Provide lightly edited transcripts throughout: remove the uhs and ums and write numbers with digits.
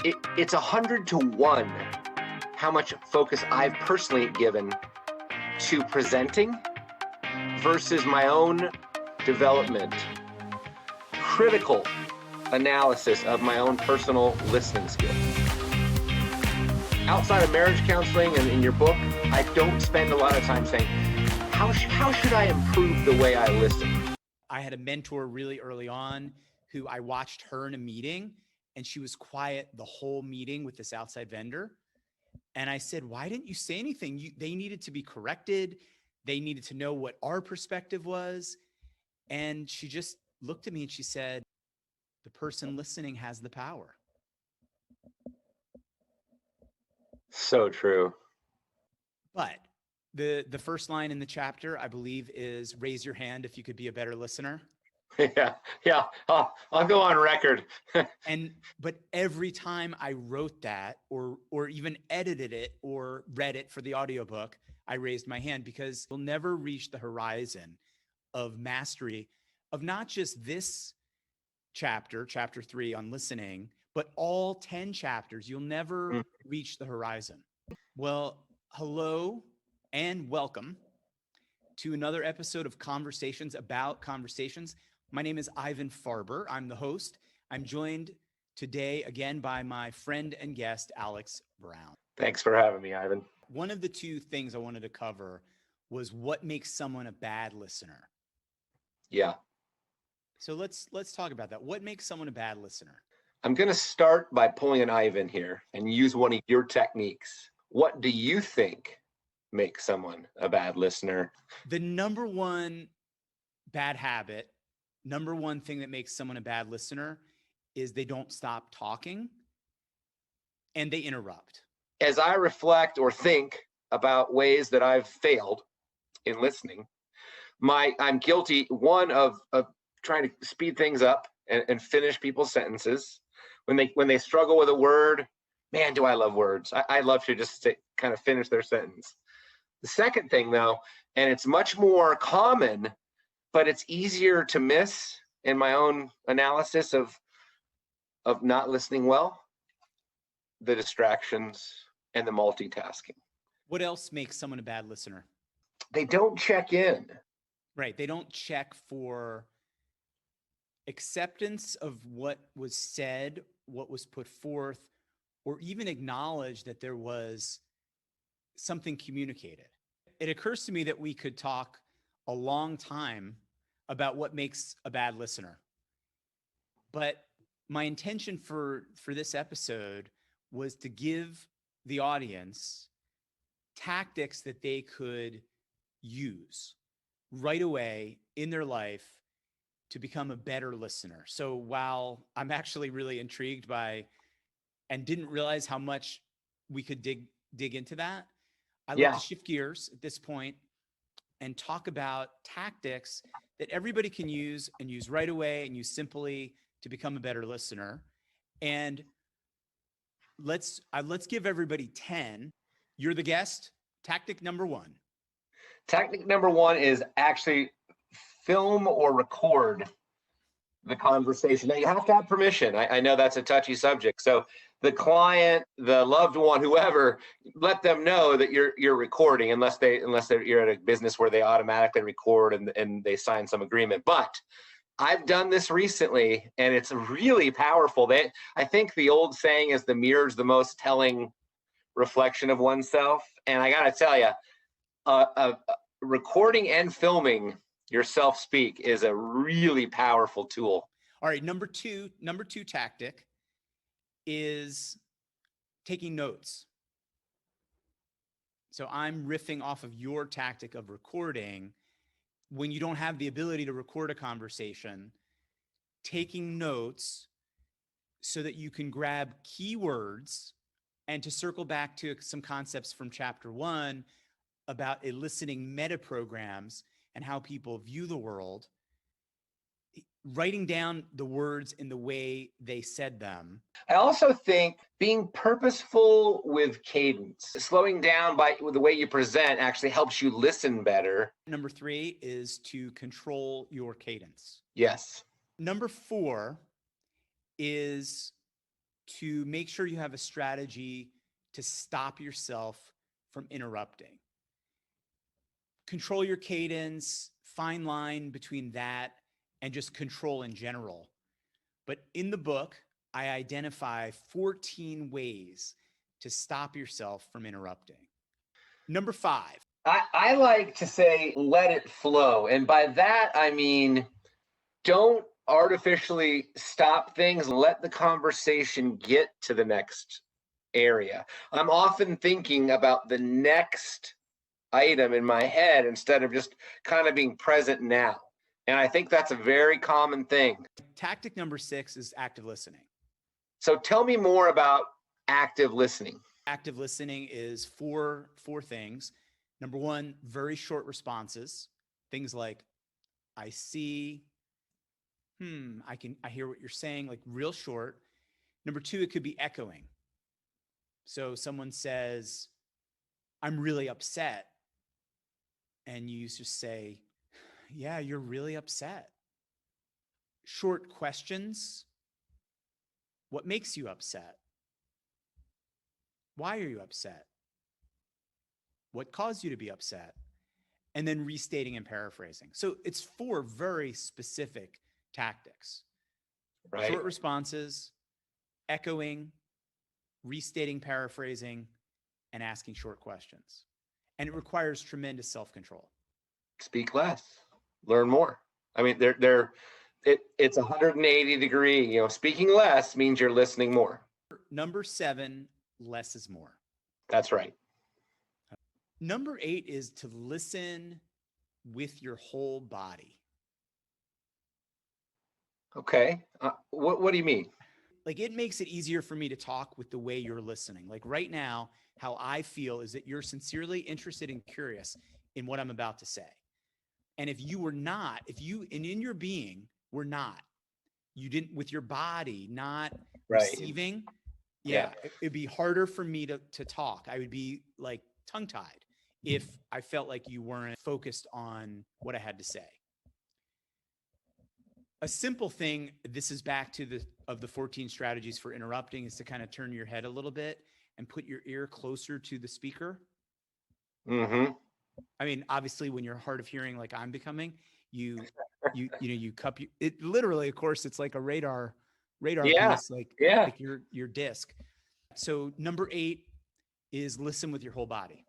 it's 100 to 1 how much focus I've personally given to presenting versus my own development, critical analysis of my own personal listening skills. Outside of marriage counseling and in your book, I don't spend a lot of time saying, how should I improve the way I listen? I had a mentor really early on who I watched her in a meeting, and she was quiet the whole meeting with this outside vendor. And I said, why didn't you say anything? They needed to be corrected. They needed to know what our perspective was. And she just looked at me and she said, the person listening has the power. So true. But the first line in the chapter, I believe, is raise your hand if you could be a better listener. Yeah. I'll go on record. But every time I wrote that or even edited it or read it for the audiobook, I raised my hand, because you'll never reach the horizon of mastery of not just this chapter 3 on listening, but all 10 chapters. You'll never reach the horizon. Well, hello and welcome to another episode of Conversations About Conversations. My name is Ivan Farber. I'm the host. I'm joined today again by my friend and guest, Alex Brown. Thanks for having me, Ivan. One of the two things I wanted to cover was what makes someone a bad listener. Yeah. So let's talk about that. What makes someone a bad listener? I'm going to start by pulling an Ivan here and use one of your techniques. What do you think makes someone a bad listener? The number one bad habit, number one thing that makes someone a bad listener is they don't stop talking and they interrupt. As I reflect or think about ways that I've failed in listening, I'm guilty, one, of trying to speed things up and finish people's sentences. When they struggle with a word, man, do I love words. I love to just kind of finish their sentence. The second thing, though, and it's much more common, but it's easier to miss in my own analysis of not listening well, the distractions and the multitasking. What else makes someone a bad listener? They don't check in. Right. They don't check for acceptance of what was said, what was put forth, or even acknowledge that there was something communicated. It occurs to me that we could talk a long time about what makes a bad listener. But my intention for this episode was to give the audience tactics that they could use right away in their life to become a better listener. So while I'm actually really intrigued by and didn't realize how much we could dig into that, I'd like to shift gears at this point and talk about tactics that everybody can use and use right away and use simply to become a better listener. And let's give everybody 10. You're the guest. Tactic number 1. Tactic number 1 is actually film or record the conversation. Now, you have to have permission. I know that's a touchy subject. So the client, the loved one, whoever, let them know that you're recording, unless you're at a business where they automatically record and they sign some agreement. But I've done this recently, and it's really powerful. I think the old saying is the mirror's the most telling reflection of oneself. And I got to tell you, recording and filming yourself speak is a really powerful tool. All right, number two tactic is taking notes. So I'm riffing off of your tactic of recording. When you don't have the ability to record a conversation, taking notes so that you can grab keywords, and to circle back to some concepts from chapter 1 about eliciting meta programs and how people view the world, writing down the words in the way they said them. I also think being purposeful with cadence, slowing down with the way you present, actually helps you listen better. Number 3 is to control your cadence. Yes. Number 4 is to make sure you have a strategy to stop yourself from interrupting. Control your cadence, fine line between that and just control in general. But in the book, I identify 14 ways to stop yourself from interrupting. Number 5. I like to say, let it flow. And by that, I mean, don't artificially stop things. Let the conversation get to the next area. I'm often thinking about the next item in my head instead of just kind of being present now. And I think that's a very common thing. Tactic number 6 is active listening. So tell me more about active listening. Active listening is four things. Number 1, very short responses. Things like, I see, I hear what you're saying, like real short. Number 2, it could be echoing. So someone says, I'm really upset. And you just say, yeah, you're really upset. Short questions. What makes you upset? Why are you upset? What caused you to be upset? And then restating and paraphrasing. So it's 4 very specific tactics. Right. Short responses, echoing, restating, paraphrasing, and asking short questions. And it requires tremendous self-control. Speak less, learn more. I mean, it's 180 degree, speaking less means you're listening more. Number 7, less is more. That's right. Number 8 is to listen with your whole body. Okay. What do you mean? Like, it makes it easier for me to talk with the way you're listening. Like right now, how I feel is that you're sincerely interested and curious in what I'm about to say. And if you were not, and in your being were not, you didn't, with your body not receiving, it'd be harder for me to talk. I would be like tongue-tied if I felt like you weren't focused on what I had to say. A simple thing, this is back to the 14 strategies for interrupting, is to kind of turn your head a little bit and put your ear closer to the speaker. Mm-hmm. I mean, obviously, when you're hard of hearing, like I'm becoming, you cup it literally. Of course, it's like a radar piece, like your disc. So number 8 is listen with your whole body.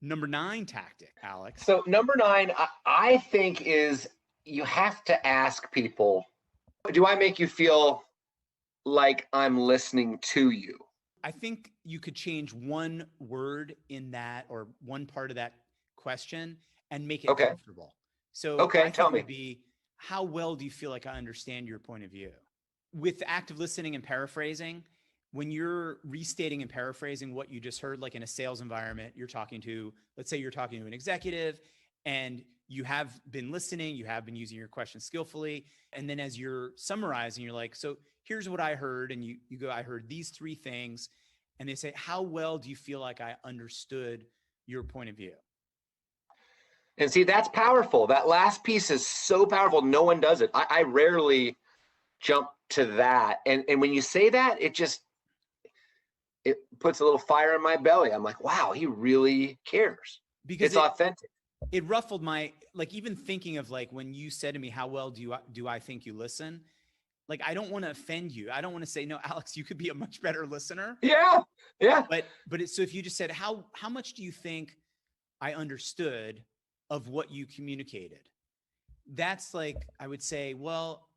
Number 9 tactic, Alex. So number 9, I think is you have to ask people, do I make you feel like I'm listening to you? I think you could change one word in that or one part of that question and make it comfortable. So tell me. Would be, how well do you feel like I understand your point of view? With active listening and paraphrasing, when you're restating and paraphrasing what you just heard, like in a sales environment, let's say you're talking to an executive and you have been listening, you have been using your questions skillfully. And then as you're summarizing, you're like, so here's what I heard. And you go, I heard these 3 things. And they say, how well do you feel like I understood your point of view? And see, that's powerful. That last piece is so powerful. No one does it. I rarely jump to that. And when you say that, it puts a little fire in my belly. I'm like, wow, he really cares. Because it's authentic. It ruffled my, like, even thinking of like, when you said to me, how well do I think you listen? Like, I don't want to offend you. I don't want to say, no, Alex, you could be a much better listener. Yeah. But so if you just said, how much do you think I understood of what you communicated? That's like, I would say, well,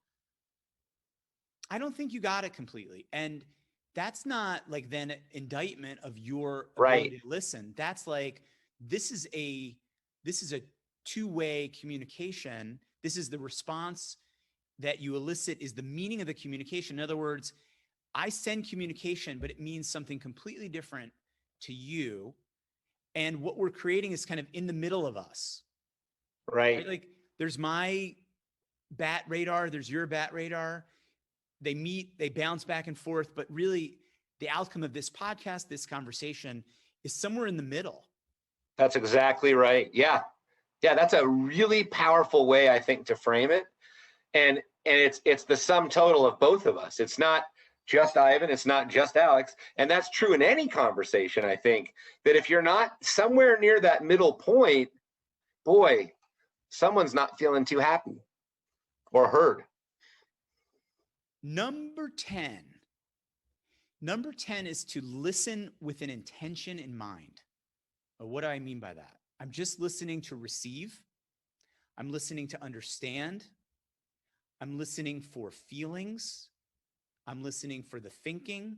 I don't think you got it completely. And that's not like then an indictment of your ability to listen. That's like, this is a 2-way communication. This is the response that you elicit is the meaning of the communication. In other words, I send communication, but it means something completely different to you. And what we're creating is kind of in the middle of us. Right? Like there's my bat radar, there's your bat radar. They meet, they bounce back and forth, but really the outcome of this podcast, this conversation is somewhere in the middle. That's exactly right. Yeah. That's a really powerful way, I think, to frame it. And it's the sum total of both of us. It's not just Ivan. It's not just Alex. And that's true in any conversation, I think, that if you're not somewhere near that middle point, boy, someone's not feeling too happy or heard. Number 10. Number 10 is to listen with an intention in mind. What do I mean by that? I'm just listening to receive. I'm listening to understand. I'm listening for feelings. I'm listening for the thinking.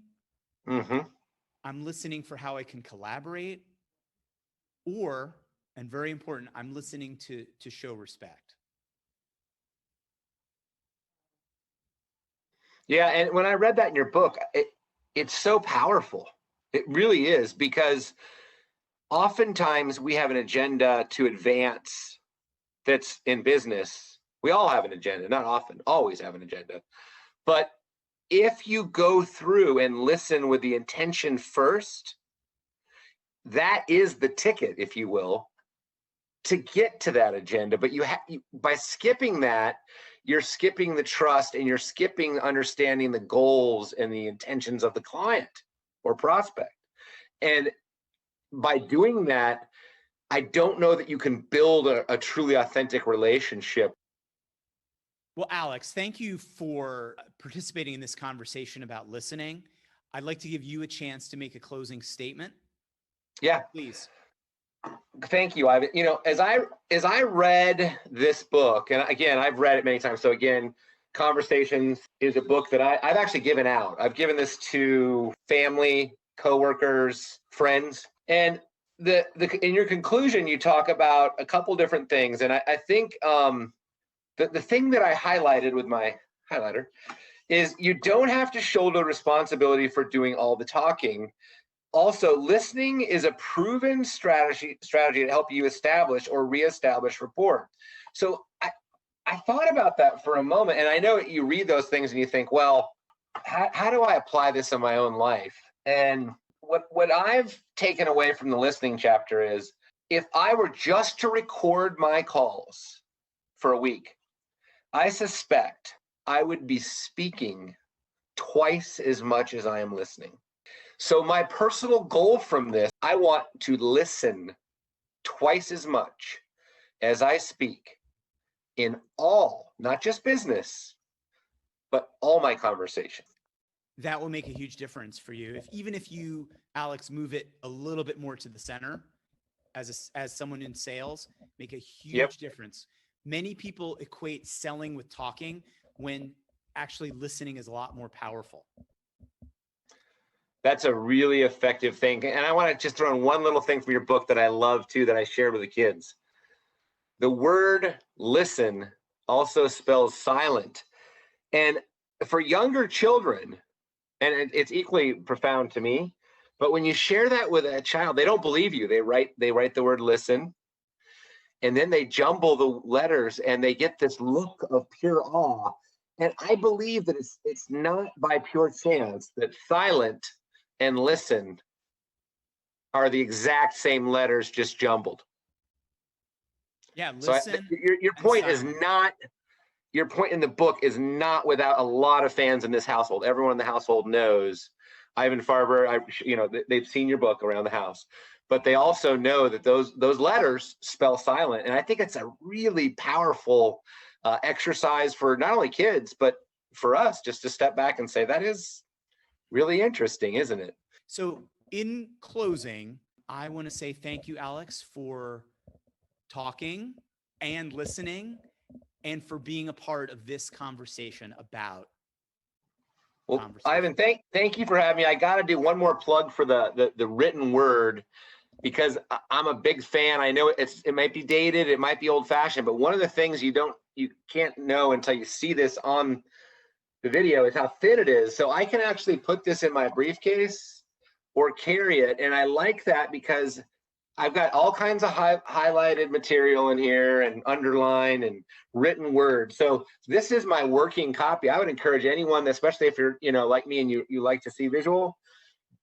I'm listening for how I can collaborate. Or, and very important, I'm listening to show respect. Yeah, and when I read that in your book, it's so powerful. It really is, because oftentimes we have an agenda to advance that's in business. We all have an agenda, not often, always have an agenda. But if you go through and listen with the intention first, that is the ticket, if you will, to get to that agenda. But by skipping that, you're skipping the trust and you're skipping understanding the goals and the intentions of the client or prospect. And by doing that, I don't know that you can build a truly authentic relationship. Well, Alex, thank you for participating in this conversation about listening. I'd like to give you a chance to make a closing statement. Yeah. Please. Thank you, Ivan. As I read this book, and again, I've read it many times. So again, Conversations is a book that I've actually given out. I've given this to family, coworkers, friends. And in your conclusion, you talk about a couple different things. And I think the thing that I highlighted with my highlighter is you don't have to shoulder responsibility for doing all the talking. Also, listening is a proven strategy to help you establish or reestablish rapport. So I thought about that for a moment, and I know you read those things and you think, well, how do I apply this in my own life? And what I've taken away from the listening chapter is, if I were just to record my calls for a week, I suspect I would be speaking twice as much as I am listening. So my personal goal from this, I want to listen twice as much as I speak in all, not just business, but all my conversations. That will make a huge difference for you. Even if you, Alex, move it a little bit more to the center as someone in sales, make a huge difference. Many people equate selling with talking when actually listening is a lot more powerful. That's a really effective thing. And I want to just throw in one little thing from your book that I love too, that I shared with the kids. The word listen also spells silent. And for younger children, and it's equally profound to me, but when you share that with a child, they don't believe you. They write the word listen, and then they jumble the letters and they get this look of pure awe. And I believe that it's not by pure chance that silent and listen are the exact same letters, just jumbled. Yeah, listen. So your point is not, your point in the book is not without a lot of fans in this household. Everyone in the household knows Ivan Farber. They've seen your book around the house, but they also know that those letters spell silent. And I think it's a really powerful exercise for not only kids, but for us, just to step back and say, that is really interesting, isn't it? So in closing, I want to say thank you, Alex, for talking and listening and for being a part of this conversation about Ivan, thank you for having me. I got to do one more plug for the written word, because I'm a big fan. I know it might be dated, it might be old fashioned, but one of the things you can't know until you see this on the video is how thin it is. So I can actually put this in my briefcase or carry it. And I like that because I've got all kinds of highlighted material in here and underlined and written words. So this is my working copy. I would encourage anyone, especially if you're, like me and you like to see visual,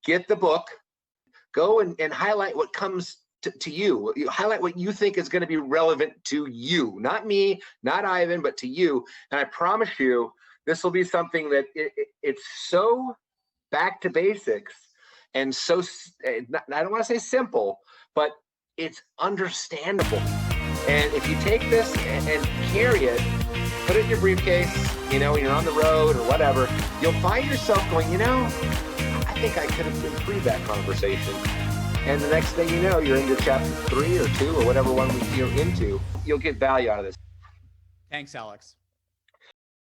get the book, go and highlight what comes to you. You highlight what you think is going to be relevant to you, not me, not Ivan, but to you. And I promise you, This will be something that it's so back to basics and so, I don't want to say simple, but it's understandable. And if you take this and carry it, put it in your briefcase, when you're on the road or whatever, you'll find yourself going, I think I could have improved that conversation. And the next thing you know, you're into chapter 3 or 2 or whatever one you're into. You'll get value out of this. Thanks, Alex.